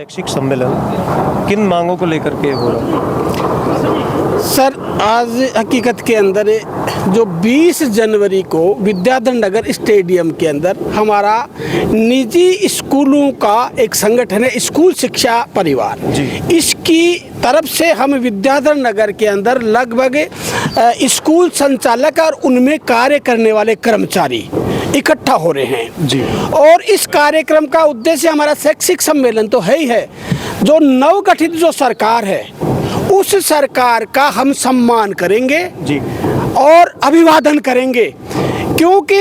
शैक्षिक सम्मेलन किन मांगों को लेकर के हो रहा है? सर, आज हकीकत के अंदर जो 20 जनवरी को विद्याधर नगर स्टेडियम के अंदर हमारा निजी स्कूलों का एक संगठन है, स्कूल शिक्षा परिवार जी। इसकी तरफ से हम विद्याधर नगर के अंदर लगभग स्कूल संचालक और उनमें कार्य करने वाले कर्मचारी इकट्ठा हो रहे हैं जी। और इस कार्यक्रम का उद्देश्य हमारा शैक्षिक सम्मेलन तो है ही है। जो नवगठित जो सरकार है उस सरकार का हम सम्मान करेंगे जी। और अभिवादन करेंगे, क्योंकि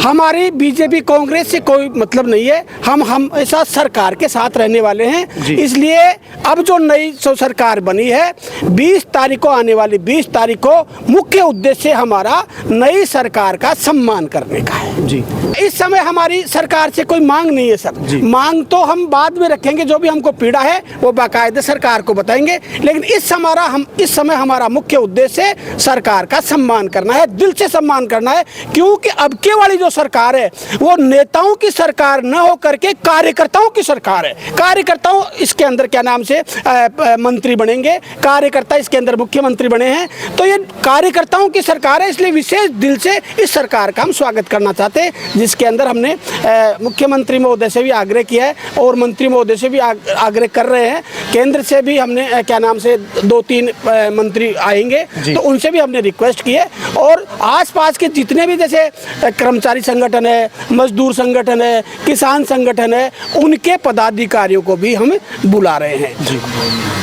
हमारी बीजेपी कांग्रेस से कोई मतलब नहीं है। हम हमेशा सरकार के साथ रहने वाले हैं। इसलिए अब जो नई सरकार बनी है 20 तारीख को, आने वाली 20 तारीख को मुख्य उद्देश्य हमारा नई सरकार का सम्मान करने का है जी। इस समय हमारी सरकार से कोई मांग नहीं है सर। मांग तो हम बाद में रखेंगे, जो भी हमको पीड़ा है वो बाकायदे सरकार को बताएंगे। लेकिन इस समय हमारा मुख्य उद्देश्य सरकार का सम्मान करना है, दिल से सम्मान करना है। क्योंकि अब के वाली जो सरकार है वो नेताओं की सरकार न हो करके कार्यकर्ताओं की सरकार है। कार्यकर्ताओं इसके अंदर क्या नाम से मंत्री बनेंगे, कार्यकर्ता इसके अंदर मुख्यमंत्री बने हैं। तो ये कार्यकर्ताओं की सरकार है, इसलिए विशेष दिल से इस सरकार का हम स्वागत करना चाहते हैं, जिसके अंदर हमने मुख्यमंत्री महोदय से भी आग्रह किया है और मंत्री महोदय से भी आग्रह कर रहे हैं। केंद्र से भी हमने क्या नाम से 2-3 मंत्री आएंगे तो उनसे भी हमने रिक्वेस्ट की है। और आसपास के जितने भी जैसे कर्मचारी संगठन है, मजदूर संगठन है, किसान संगठन है, उनके पदाधिकारियों को भी हम बुला रहे हैं जी।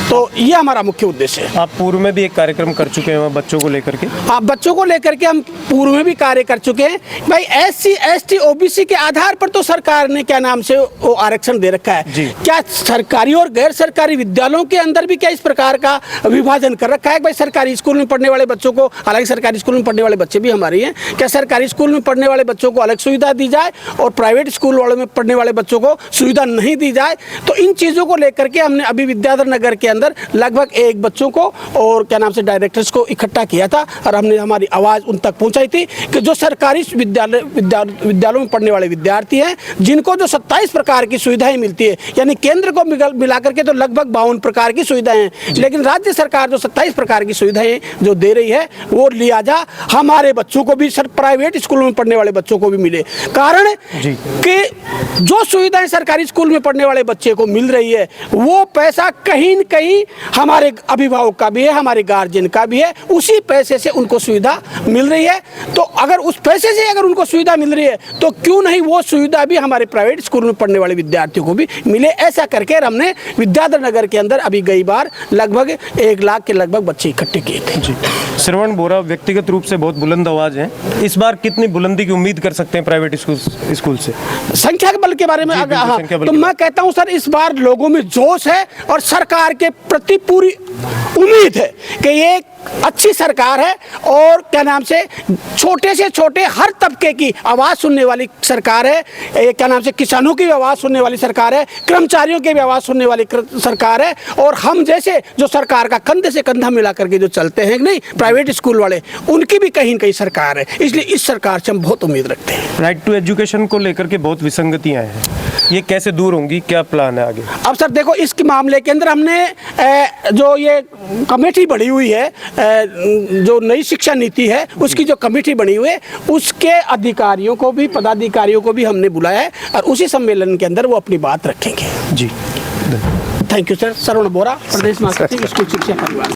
तो ये हमारा मुख्य उद्देश्य है। आप पूर्व में भी एक कार्यक्रम कर चुके हैं बच्चों को लेकर के? हाँ, बच्चों को लेकर के हम पूर्व में भी कार्य कर चुके हैं। भाई SC ST OBC के आधार पर तो सरकार ने क्या नाम से वो आरक्षण दे रखा है। क्या सरकारी और गैर सरकारी विद्यालयों के अंदर भी क्या इस प्रकार का विभाजन कर रखा है? भाई सरकारी स्कूल में पढ़ने वाले बच्चों को, हालांकि सरकारी स्कूल में पढ़ने वाले बच्चे भी हमारे हैं, क्या सरकारी स्कूल में पढ़ने वाले बच्चों को अलग सुविधा दी जाए और प्राइवेट स्कूल वालों में पढ़ने वाले बच्चों को सुविधा नहीं दी जाए? तो इन चीज़ों को लेकर के हमने अभी विद्याधर नगर के अंदर लगभग 1 बच्चों को और क्या नाम से डायरेक्टर्स को इकट्ठा किया था और हमने हमारी आवाज़ उन तक पहुंचाई थी कि जो सरकारी विद्यालयों में पढ़ने वाले विद्यार्थी हैं जिनको जो 27 प्रकार की सुविधाएं मिलती है, यानी केंद्र को मिला करके तो लगभग 52 प्रकार की सुविधाएं हैं, लेकिन राज्य सरकार जो 27 प्रकार की सुविधाएं जो दे रही है वो लिहाजा हमारे बच्चों को भी सर प्राइवेट स्कूलों में पढ़ने वाले बच्चों को भी मिले। कारण कि जो सुविधाएं सरकारी स्कूल में पढ़ने वाले बच्चे को मिल रही है वो पैसा कहीं न कहीं हमारे अभिभावक का भी है, हमारे गार्जियन का भी है, उसी पैसे से उनको सुविधा मिल रही है। तो अगर उस पैसे से अगर उनको सुविधा मिल रही है तो क्यों नहीं वो सुविधा भी हमारे प्राइवेट स्कूल में पढ़ने वाले विद्यार्थियों को भी मिले। ऐसा करके हमने विद्याधर नगर के अंदर अभी गई बार लगभग 1 लाख के लगभग बच्चे इकट्ठे किए थे जी। श्रवण बोरा व्यक्तिगत रूप से बहुत बुलंद आवाज है, इस बार कितनी बुलंदी की उम्मीद कर सकते हैं प्राइवेट स्कूल से? संख्या के बल के बारे में तो मैं कहता हूं सर, इस बार लोगों में जोश है और सरकार के प्रति पूरी उम्मीद है कि ये अच्छी सरकार है और क्या नाम से छोटे से छोटे हर तबके की आवाज़ सुनने वाली सरकार है। क्या नाम से किसानों की भी आवाज़ सुनने वाली सरकार है, कर्मचारियों की भी आवाज़ सुनने वाली सरकार है। और हम जैसे जो सरकार का कंधे से कंधा मिला करके जो चलते हैं नहीं प्राइवेट स्कूल वाले, उनकी भी कहीं न कहीं सरकार है। इसलिए इस सरकार से हम बहुत उम्मीद रखते हैं। राइट टू एजुकेशन को लेकर के बहुत विसंगतियाँ हैं, ये कैसे दूर होंगी, क्या प्लान है आगे? अब सर देखो, इस मामले के अंदर हमने जो ये कमेटी बनी हुई है, जो नई शिक्षा नीति है उसकी जो कमेटी बनी हुई है उसके अधिकारियों को भी, पदाधिकारियों को भी हमने बुलाया है और उसी सम्मेलन के अंदर वो अपनी बात रखेंगे जी। Thank you sir. Shravan Bora, प्रदेश महासचिव स्कूल शिक्षा परिवार।